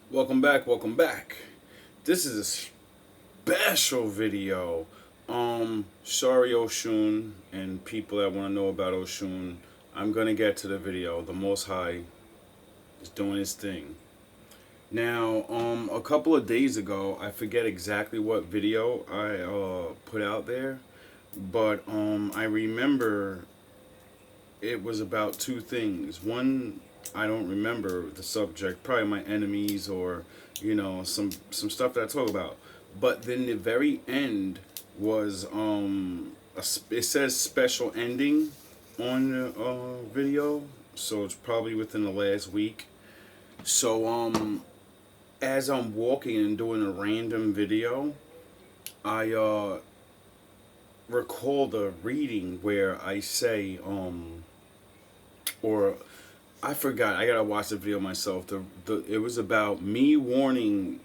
Welcome back, welcome back. This is a special video. Sorry Oshun and people that want to know about Oshun. I'm gonna get to the video. The Most High is doing his thing. Now, a couple of days ago, I forget exactly what video I put out there, but I remember it was about two things. One, I don't remember the subject, probably my enemies or some stuff that I talk about. But then the very end was it says special ending on the video, so it's probably within the last week. So as I'm walking and doing a random video, I recall the reading where I say or I forgot. I gotta watch the video myself. It was about me warning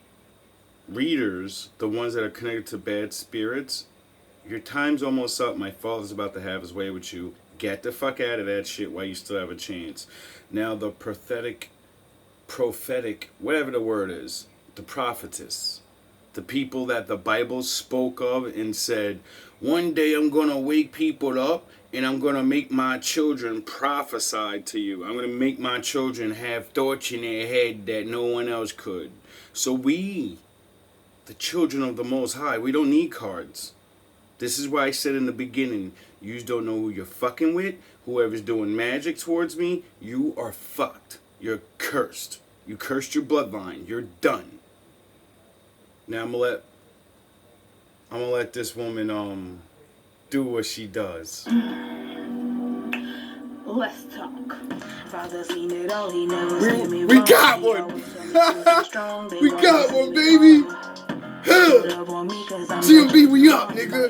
readers, the ones that are connected to bad spirits. Your time's almost up. My father's about to have his way with you. Get the fuck out of that shit while you still have a chance. Now the prophetic, whatever the word is, the prophetess, the people that the Bible spoke of and said, one day I'm gonna wake people up and I'm going to make my children prophesy to you. I'm going to make my children have thoughts in their head that no one else could. So we, the children of the Most High, we don't need cards. This is why I said in the beginning, you don't know who you're fucking with. Whoever's doing magic towards me, you are fucked. You're cursed. You cursed your bloodline. You're done. Now I'm gonna let this woman do what she does. Let's talk. Father seen it all, he never we got one. We got one, baby. CMB, we up, nigga.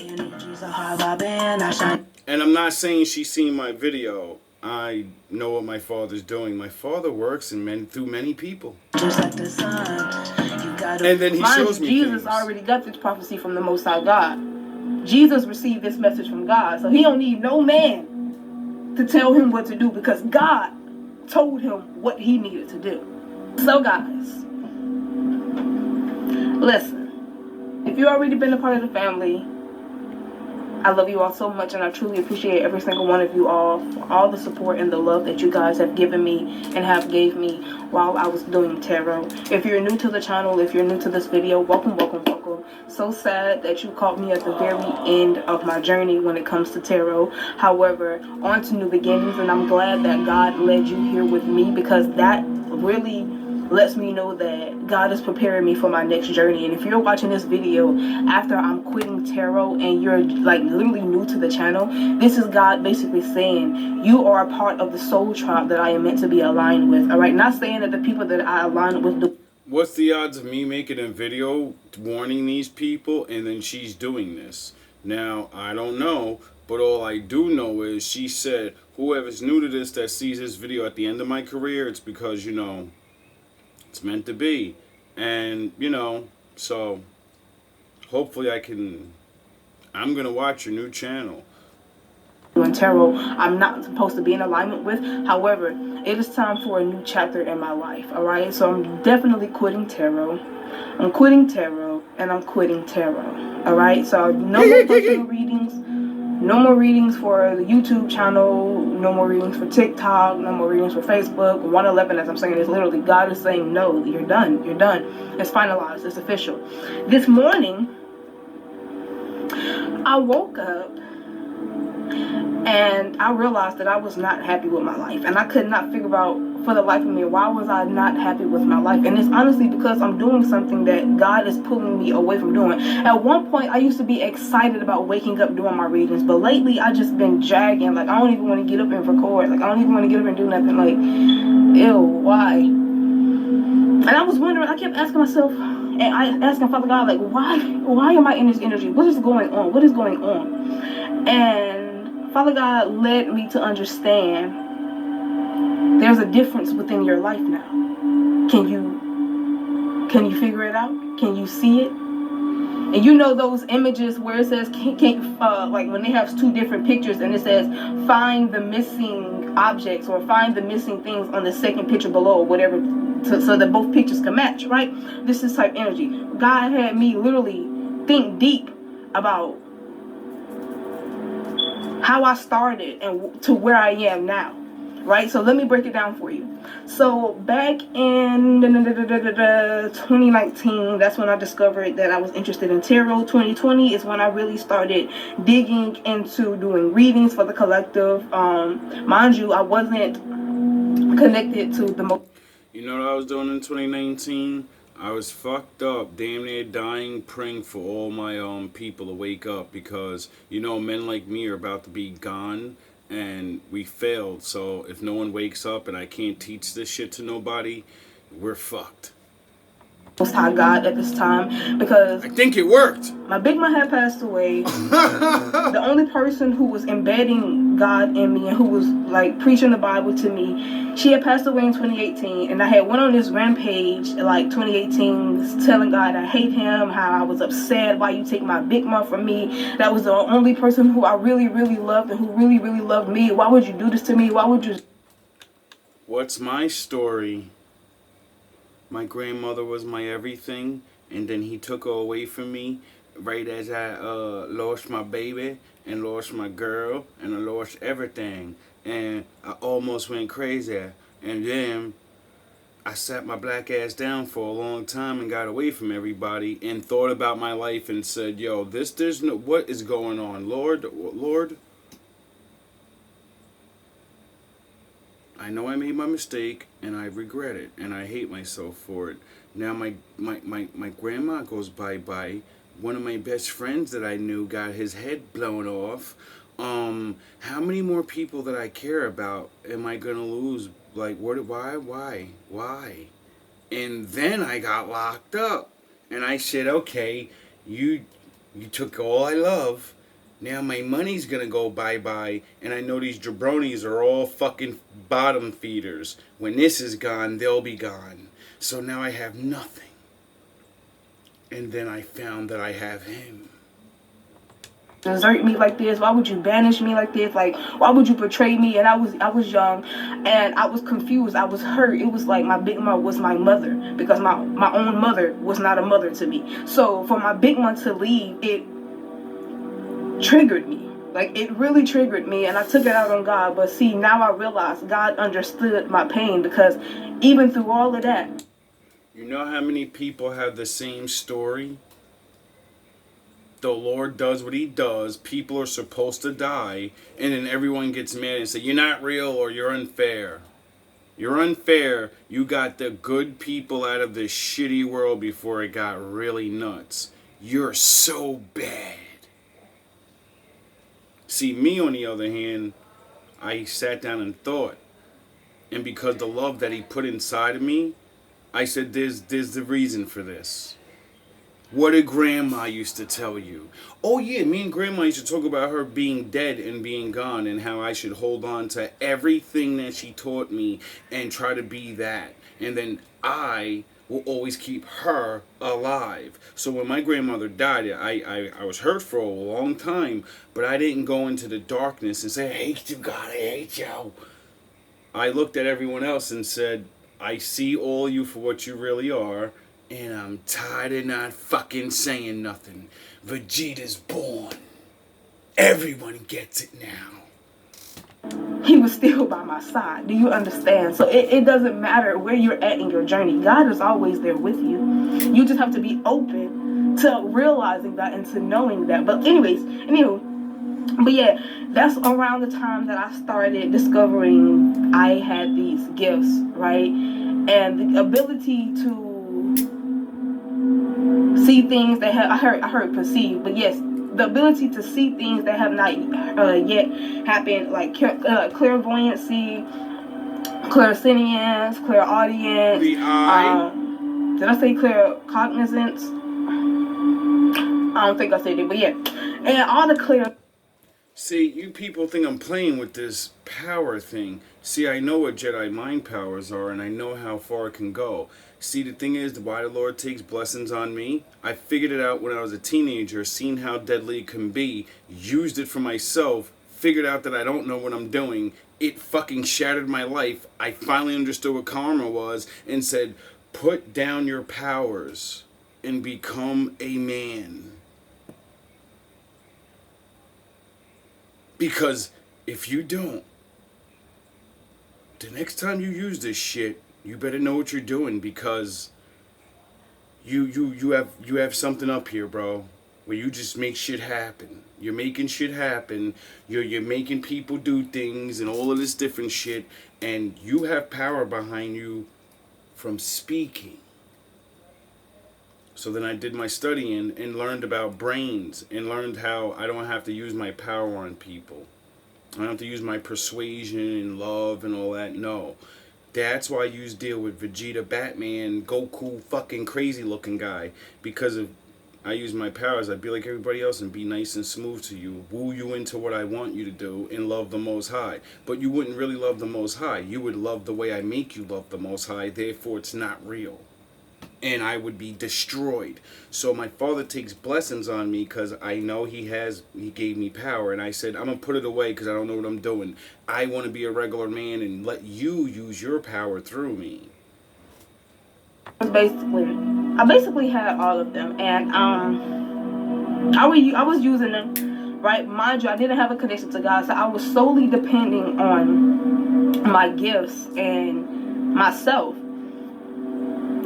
And I'm not saying she's seen my video. I know what my father's doing. My father works through many people. Just like the sun, and then he shows me Jesus things. Already got this prophecy from the Most High God. Jesus received this message from God, so he don't need no man to tell him what to do because God told him what he needed to do. So guys, listen, if you've already been a part of the family, I love you all so much and I truly appreciate every single one of you all for all the support and the love that you guys have given me and have gave me while I was doing tarot. If you're new to the channel, if you're new to this video, welcome. So sad that you caught me at the very end of my journey when it comes to tarot. However, on to new beginnings, and I'm glad that God led you here with me because that really lets me know that God is preparing me for my next journey. And if you're watching this video after I'm quitting tarot and you're like literally new to the channel, this is God basically saying you are a part of the soul tribe that I am meant to be aligned with. All right, not saying that the people that I align with do. What's the odds of me making a video warning these people and then she's doing this? Now, I don't know, but all I do know is she said, whoever's new to this that sees this video at the end of my career, it's because, it's meant to be. And, so hopefully I'm going to watch your new channel. And tarot I'm not supposed to be in alignment with. However, it is time for a new chapter in my life. All right, so I'm definitely quitting tarot. I'm quitting tarot and I'm quitting tarot. All right, so no more personal readings, no more readings for the YouTube channel, no more readings for TikTok, no more readings for Facebook. 111, as I'm saying, is literally God is saying no. You're done. It's finalized. It's official. This morning I woke up and I realized that I was not happy with my life. And I could not figure out for the life of me, why was I not happy with my life? And it's honestly because I'm doing something that God is pulling me away from doing. At one point, I used to be excited about waking up doing my readings. But lately, I just been dragging. Like, I don't even want to get up and record. Like, I don't even want to get up and do nothing. Like, ew, why? And I was wondering, I kept asking myself, and I asking Father God, like, why am I in this energy? What is going on? And Father God led me to understand there's a difference within your life now. Can you figure it out? Can you see it? And those images where it says like when they have two different pictures and it says find the missing objects or find the missing things on the second picture below, whatever so that both pictures can match, right? This is type energy. God had me literally think deep about how I started and to where I am now, right? So let me break it down for you. So back in 2019, that's when I discovered that I was interested in tarot. 2020 is when I really started digging into doing readings for the collective. Mind you, I wasn't connected to the most. You know what I was doing in 2019? I was fucked up, damn near dying, praying for all my people to wake up, because men like me are about to be gone, and we failed. So if no one wakes up and I can't teach this shit to nobody, we're fucked. Most High God at this time, because I think it worked. My big mom had passed away. The only person who was embedding God in me and who was like preaching the Bible to me, she had passed away in 2018, and I had went on this rampage like 2018, telling God I hate him, how I was upset, why you take my big mom from me. That was the only person who I really, really loved and who really, really loved me. Why would you do this to me? Why would you? What's my story? My grandmother was my everything, and then he took her away from me right as I lost my baby and lost my girl and I lost everything, and I almost went crazy. And then I sat my black ass down for a long time and got away from everybody and thought about my life and said, yo, there's no, what is going on? Lord, I know I made my mistake, and I regret it, and I hate myself for it. Now my grandma goes bye-bye. One of my best friends that I knew got his head blown off. How many more people that I care about am I gonna lose? Like, why? And then I got locked up, and I said, okay, you took all I love. Now my money's gonna go bye-bye, and I know these jabronis are all fucking bottom feeders. When this is gone, they'll be gone. So now I have nothing. And then I found that I have him. Desert me like this? Why would you banish me like this? Like, why would you betray me? And I was young, and I was confused. I was hurt. It was like my big mom was my mother, because my own mother was not a mother to me. So for my big mom to leave, it triggered me. Like, it really triggered me, and I took it out on God. But see, now I realize God understood my pain, because even through all of that. You know how many people have the same story? The Lord does what he does, people are supposed to die, and then everyone gets mad and say, you're not real or you're unfair. You're unfair. You got the good people out of this shitty world before it got really nuts. You're so bad. See, me on the other hand, I sat down and thought, and because the love that he put inside of me, I said, there's the reason for this. What did Grandma used to tell you? Oh yeah, me and Grandma used to talk about her being dead and being gone, and how I should hold on to everything that she taught me and try to be that. And then I will always keep her alive. So when my grandmother died, I was hurt for a long time, but I didn't go into the darkness and say, I hate you, God, I hate you. I looked at everyone else and said, I see all you for what you really are, and I'm tired of not fucking saying nothing. Vegeta's born. Everyone gets it now. He was still by my side. Do you understand? So it doesn't matter where you're at in your journey. God is always there with you. You just have to be open to realizing that and to knowing that. But but yeah, that's around the time that I started discovering I had these gifts, right? And the ability to see things that I heard perceive, but yes, the ability to see things that have not yet happened, like clairvoyancy, clairsentience, clairaudience. The eye. Did I say claircognizance? I don't think I said it, but yeah, and all the clear. See, you people think I'm playing with this power thing. See, I know what Jedi mind powers are, and I know how far it can go. See, the thing is, why the Lord takes blessings on me, I figured it out when I was a teenager, seen how deadly it can be, used it for myself, figured out that I don't know what I'm doing, it fucking shattered my life. I finally understood what karma was and said, put down your powers and become a man. Because if you don't, the next time you use this shit, you better know what you're doing, because you have something up here, bro, where you just make shit happen. You're making shit happen. You're making people do things and all of this different shit, and you have power behind you from speaking. So then I did my studying and learned about brains and learned how I don't have to use my power on people. I don't have to use my persuasion and love and all that. No. That's why I use deal with Vegeta, Batman, Goku, fucking crazy looking guy. Because of I use my powers, I'd be like everybody else and be nice and smooth to you, woo you into what I want you to do, and love the Most High. But you wouldn't really love the Most High. You would love the way I make you love the Most High, therefore it's not real. And I would be destroyed. So my father takes blessings on me because I know he gave me power. And I said, I'm going to put it away because I don't know what I'm doing. I want to be a regular man and let you use your power through me. I basically had all of them. And I was using them, right? Mind you, I didn't have a connection to God. So I was solely depending on my gifts and myself.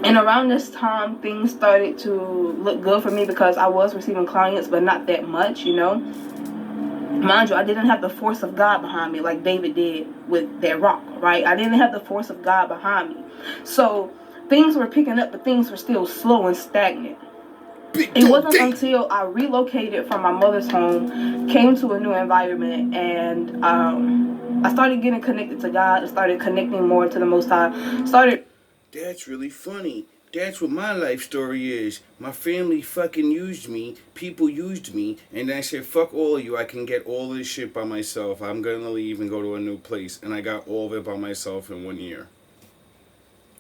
And around this time, things started to look good for me because I was receiving clients, but not that much, you know. Mind you, I didn't have the force of God behind me like David did with that rock, right? I didn't have the force of God behind me. So things were picking up, but things were still slow and stagnant. It wasn't until I relocated from my mother's home, came to a new environment, and I started getting connected to God. I started connecting more to the Most High. That's really funny. That's what my life story is. My family fucking used me. People used me. And I said, fuck all of you. I can get all this shit by myself. I'm going to leave and go to a new place. And I got all of it by myself in 1 year.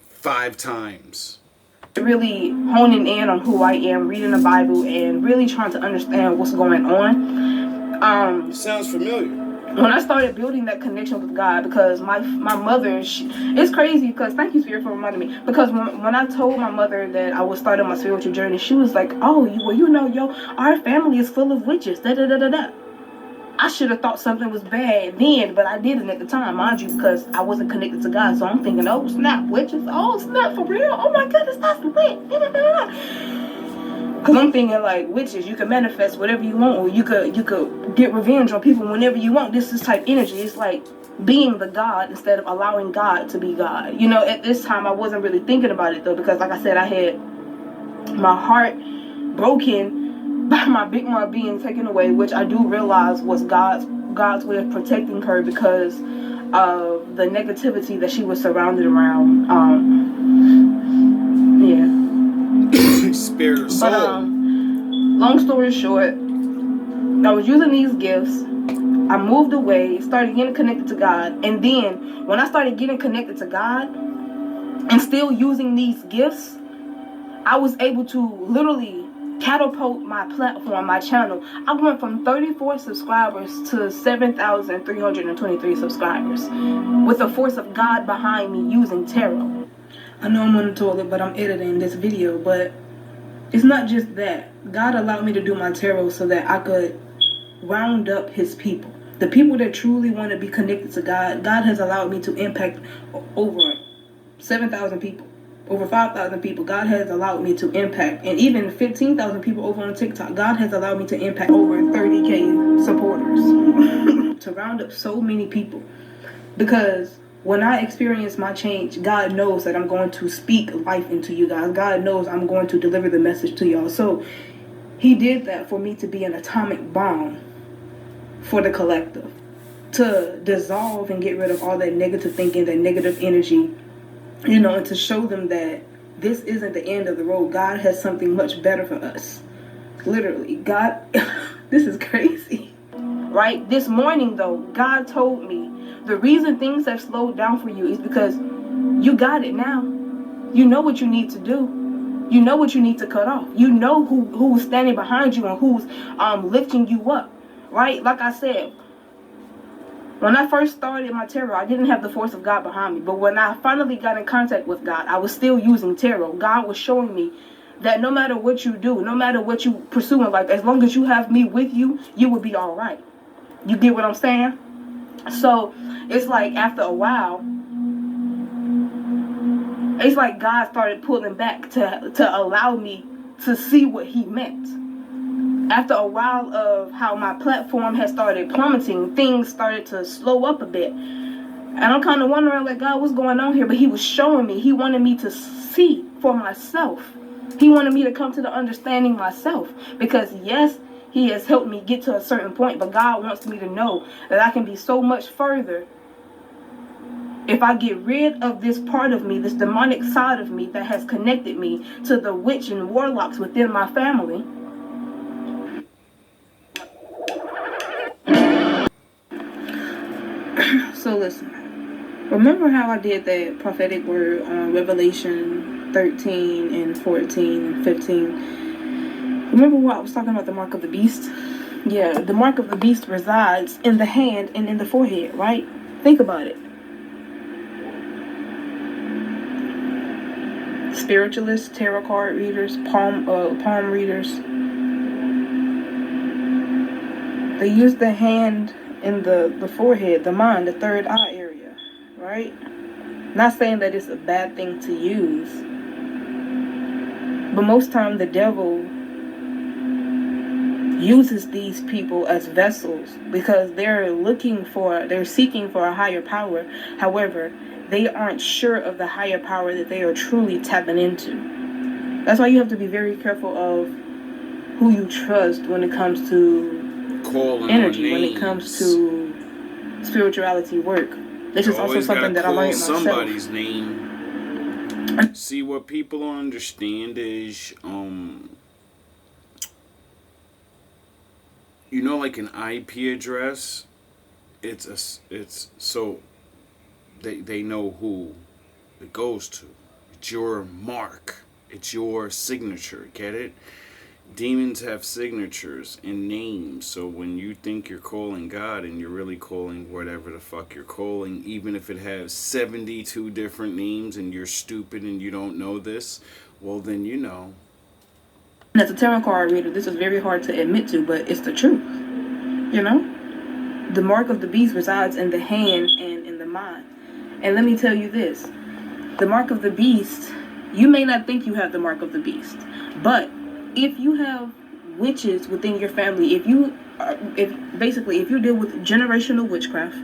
5 times. Really honing in on who I am, reading the Bible, and really trying to understand what's going on. Sounds familiar. When I started building that connection with God, because my mother, it's crazy because, thank you, Spirit, for reminding me, because when I told my mother that I was starting my spiritual journey, she was like, oh, our family is full of witches, da-da-da-da-da. I should have thought something was bad then, but I didn't at the time, mind you, because I wasn't connected to God, so I'm thinking, oh, snap, witches, oh, snap, for real, oh my goodness, that's lit, da-da-da-da-da. Because I'm thinking, like, witches, you can manifest whatever you want, or you could get revenge on people whenever you want. This is type energy. It's like being the God instead of allowing God to be God. You know, at this time, I wasn't really thinking about it, though, because, like I said, I had my heart broken by my Big Mom being taken away, which I do realize was God's way of protecting her because of the negativity that she was surrounded around. Yeah. Spare her soul. But long story short, I was using these gifts. I moved away, started getting connected to God, and then when I started getting connected to God and still using these gifts, I was able to literally catapult my platform, my channel. I went from 34 subscribers to 7,323 subscribers with the force of God behind me using tarot. I know I'm on the toilet, but I'm editing this video, but it's not just that. God allowed me to do my tarot so that I could round up his people. The people that truly want to be connected to God. God has allowed me to impact over 7,000 people. Over 5,000 people. God has allowed me to impact. And even 15,000 people over on TikTok. God has allowed me to impact over 30K supporters. To round up so many people. Because when I experience my change, God knows that I'm going to speak life into you guys. God knows I'm going to deliver the message to y'all. So he did that for me to be an atomic bomb for the collective. To dissolve and get rid of all that negative thinking, that negative energy. You know, and to show them that this isn't the end of the road. God has something much better for us. Literally, God, this is crazy. Right? This morning, though, God told me the reason things have slowed down for you is because you got it now. You know what you need to do. You know what you need to cut off. You know who's standing behind you and who's lifting you up. Right? Like I said, When I first started my tarot, I didn't have the force of God behind me. But when I finally got in contact with God, I was still using tarot. God was showing me that no matter what you do, no matter what you pursue in life, as long as you have me with you, you will be all right. You get what I'm saying? So it's like after a while, it's like God started pulling back to allow me to see what he meant. After a while of how my platform has started plummeting, things started to slow up a bit. And I'm kind of wondering, like, God, what's going on here? But he was showing me. He wanted me to see for myself. He wanted me to come to the understanding myself. Because, yes, he has helped me get to a certain point, but God wants me to know that I can be so much further if I get rid of this part of me, this demonic side of me that has connected me to the witch and warlocks within my family. So listen, remember how I did that prophetic word on Revelation 13 and 14 and 15? Remember what I was talking about, the mark of the beast? Yeah, the mark of the beast resides in the hand and in the forehead, right? Think about it. Spiritualists, tarot card readers, palm readers, they use the hand in the forehead, the mind, the third eye area, right? Not saying that it's a bad thing to use, but most time the devil uses these people as vessels because they're seeking for a higher power. However, they aren't sure of the higher power that they are truly tapping into. That's why you have to be very careful of who you trust when it comes to energy, when it comes to spirituality work. This is also something that I learned myself. Somebody's name. See, what people don't understand is, you know, like an IP address, it's so they know who it goes to. It's your mark. It's your signature. Get it? Demons have signatures and names, so when you think you're calling God and you're really calling whatever the fuck you're calling, even if it has 72 different names and you're stupid and you don't know this, well then you know. As a tarot card reader, this is very hard to admit to, but it's the truth. You know? The mark of the beast resides in the hand and in the mind. And let me tell you this. The mark of the beast, you may not think you have the mark of the beast, but if you have witches within your family, if you deal with generational witchcraft,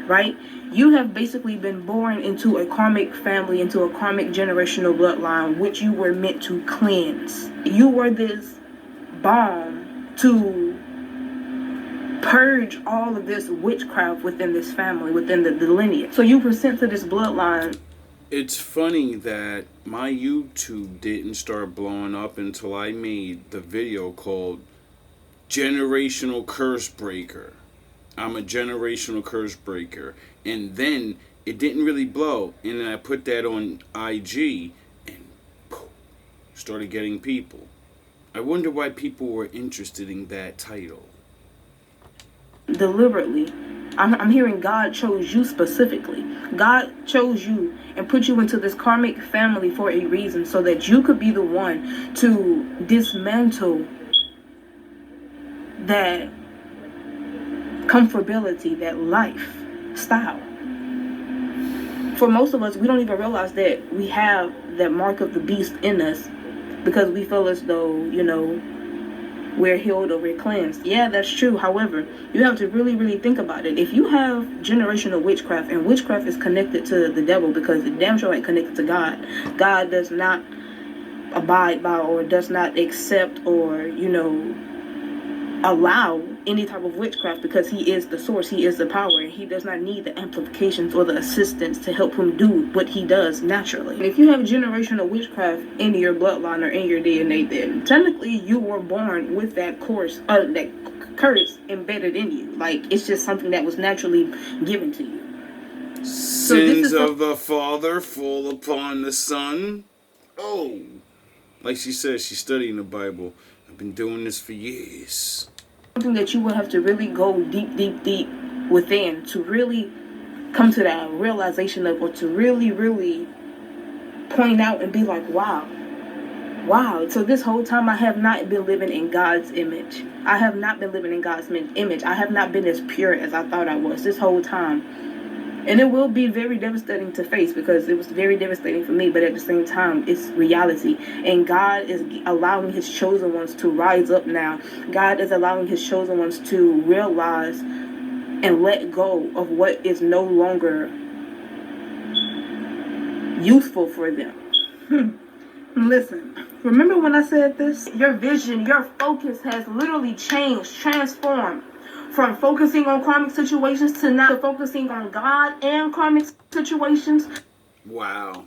right? You have basically been born into a karmic family, into a karmic generational bloodline, which you were meant to cleanse. You were this balm to purge all of this witchcraft within this family, within the lineage. So you present to this bloodline. It's funny that my YouTube didn't start blowing up until I made the video called Generational Curse Breaker. I'm a generational curse breaker. And then it didn't really blow. And then I put that on IG and poof, started getting people. I wonder why people were interested in that title. Deliberately. I'm hearing God chose you specifically. God chose you and put you into this karmic family for a reason, so that you could be the one to dismantle that comfortability, that lifestyle. For most of us, we don't even realize that we have that mark of the beast in us because we feel as though, you know, we're healed or we're cleansed. Yeah, that's true. However, you have to really, really think about it. If you have generational witchcraft, and witchcraft is connected to the devil because the damn sure ain't connected to God. God does not abide by or does not accept or, you know, allow any type of witchcraft because he is the source, he is the power, and he does not need the amplifications or the assistance to help him do what he does naturally. And if you have generational witchcraft in your bloodline or in your DNA, then technically you were born with that curse embedded in you. Like, it's just something that was naturally given to you. Sins of the father fall upon the son. Oh, like she said, she's studying the Bible. I've been doing this for years. Something that you will have to really go deep within to really come to that realization of, or to really, really point out and be like, wow. Wow, so this whole time I have not been living in God's image. I have not been living in God's image. I have not been as pure as I thought I was this whole time. And it will be very devastating to face, because it was very devastating for me, but at the same time, it's reality. And God is allowing his chosen ones to rise up now. God is allowing his chosen ones to realize and let go of what is no longer useful for them. Listen, remember when I said this? Your vision, your focus has literally changed, transformed from focusing on karmic situations to now focusing on God and karmic situations. Wow.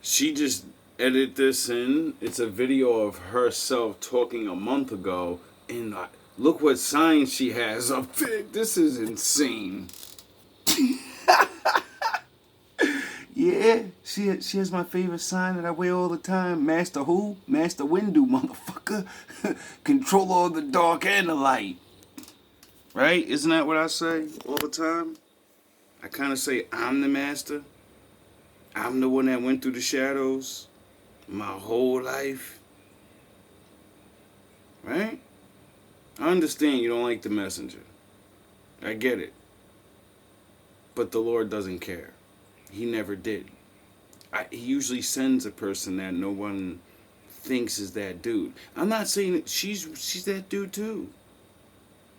She just edited this in. It's a video of herself talking a month ago, and look what sign she has up there. This is insane. Yeah, she has my favorite sign that I wear all the time. Master who? Master Windu, motherfucker. Controller of the dark and the light. Right? Isn't that what I say all the time? I kind of say I'm the master. I'm the one that went through the shadows my whole life. Right? I understand you don't like the messenger. I get it. But the Lord doesn't care. He never did. He usually sends a person that no one thinks is that dude. I'm not saying that she's that dude too.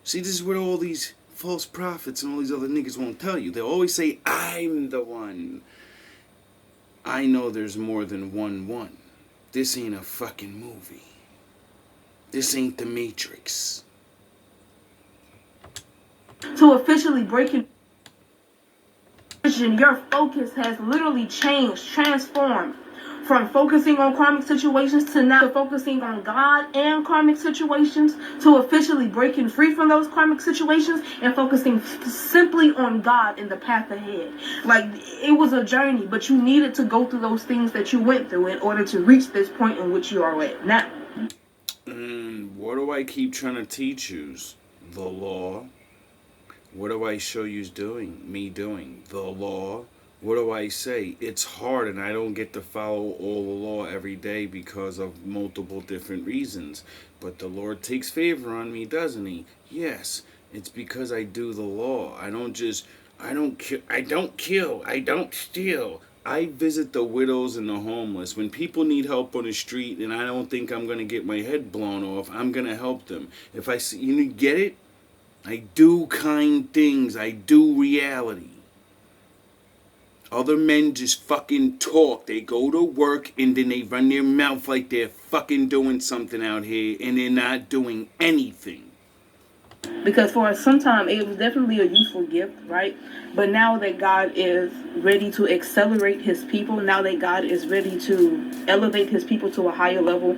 See, this is what all these false prophets and all these other niggas won't tell you. They always say, I'm the one. I know there's more than one. This ain't a fucking movie. This ain't the Matrix. To officially break it, your focus has literally changed, transformed from focusing on karmic situations to now focusing on God and karmic situations, to officially breaking free from those karmic situations and focusing simply on God and the path ahead. Like, it was a journey, but you needed to go through those things that you went through in order to reach this point in which you are at now. What do I keep trying to teach you? The law. What do I show you me doing? The law. What do I say? It's hard, and I don't get to follow all the law every day because of multiple different reasons. But the Lord takes favor on me, doesn't he? Yes, it's because I do the law. I don't kill, I don't steal. I visit the widows and the homeless. When people need help on the street and I don't think I'm going to get my head blown off, I'm going to help them. If I see, you get it? I do kind things. I do reality. Other men just fucking talk. They go to work and then they run their mouth like they're fucking doing something out here, and they're not doing anything. Because for some time it was definitely a useful gift, right? But now that God is ready to accelerate his people, now that God is ready to elevate his people to a higher level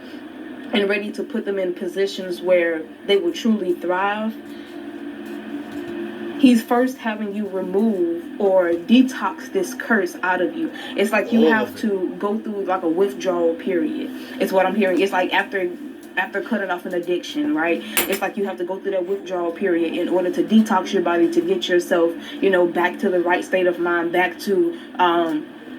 and ready to put them in positions where they will truly thrive, he's first having you remove or detox this curse out of you. It's like you have to go through like a withdrawal period. It's what I'm hearing. It's like after cutting off an addiction, right? It's like you have to go through that withdrawal period in order to detox your body, to get yourself, back to the right state of mind, back to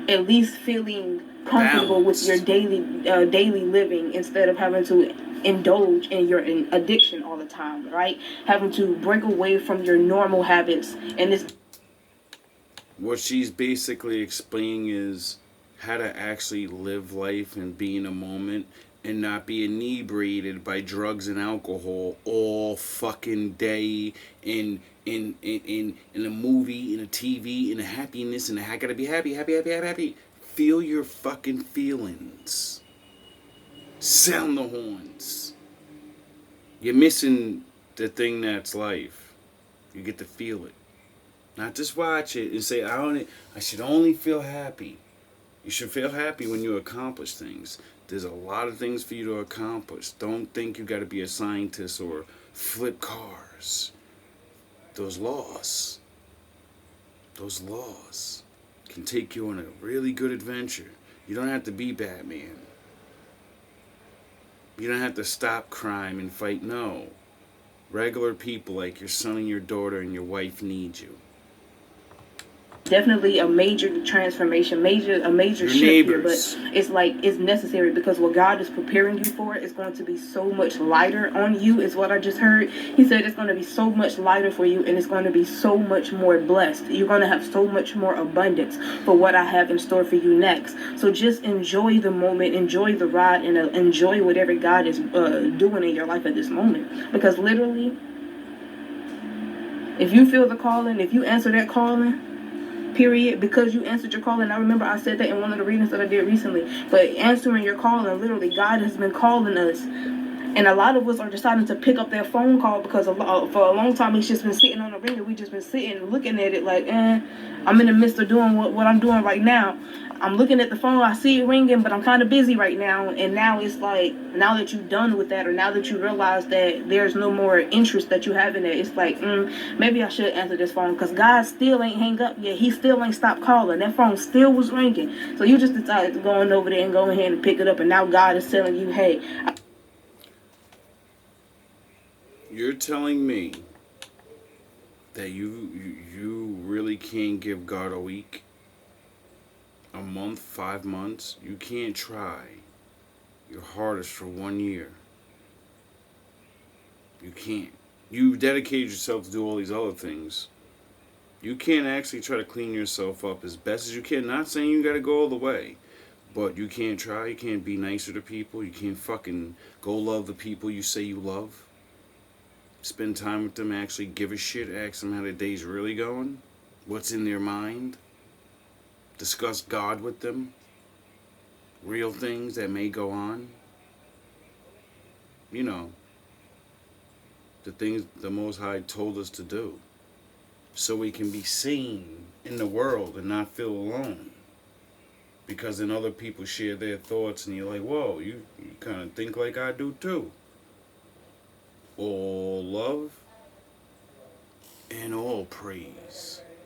at least feeling comfortable with your daily living, instead of having to indulge in your addiction all the time, right? Having to break away from your normal habits. And this, what she's basically explaining is how to actually live life and be in a moment and not be inebriated by drugs and alcohol all fucking day in a movie, in a TV, in a happiness, and I gotta be happy. Feel your fucking feelings. Sound the horns. You're missing the thing that's life. You get to feel it. Not just watch it and say, I should only feel happy. You should feel happy when you accomplish things. There's a lot of things for you to accomplish. Don't think you got to be a scientist or flip cars. Those laws can take you on a really good adventure. You don't have to be Batman. You don't have to stop crime and fight. No. Regular people like your son and your daughter and your wife need you. Definitely a major transformation, a major Your shift here, but neighbors. it's like it's necessary because what God is preparing you for is going to be so much lighter on you, is what I just heard. He said it's going to be so much lighter for you, and it's going to be so much more blessed. You're going to have so much more abundance for what I have in store for you next. So just enjoy the moment, enjoy the ride, and enjoy whatever God is doing in your life at this moment, because literally, if you feel the calling, if you answer that calling, period, because you answered your call. And I remember I said that in one of the readings that I did recently, but answering your call, and literally God has been calling us, and a lot of us are deciding to pick up that phone call because for a long time it's just been sitting on the ringer. We just been sitting and looking at it like, I'm in the midst of doing what I'm doing right now. I'm looking at the phone, I see it ringing, but I'm kind of busy right now. And now it's like, now that you're done with that, or now that you realize that there's no more interest that you have in it, it's like, maybe I should answer this phone, because God still ain't hang up yet. He still ain't stopped calling. That phone still was ringing. So you just decided to go on over there and go ahead and pick it up, and now God is telling you, hey. You're telling me that you really can't give God a week, a month, 5 months? You can't try your hardest for 1 year. You can't. You dedicated yourself to do all these other things. You can't actually try to clean yourself up as best as you can. Not saying you gotta go all the way, but you can't try. You can't be nicer to people. You can't fucking go love the people you say you love. Spend time with them, actually give a shit, ask them how their day's really going, what's in their mind, discuss God with them, real things that may go on. You know, the things the Most High told us to do, so we can be seen in the world and not feel alone. Because then other people share their thoughts and you're like, whoa, you kind of think like I do too. All love and all praise.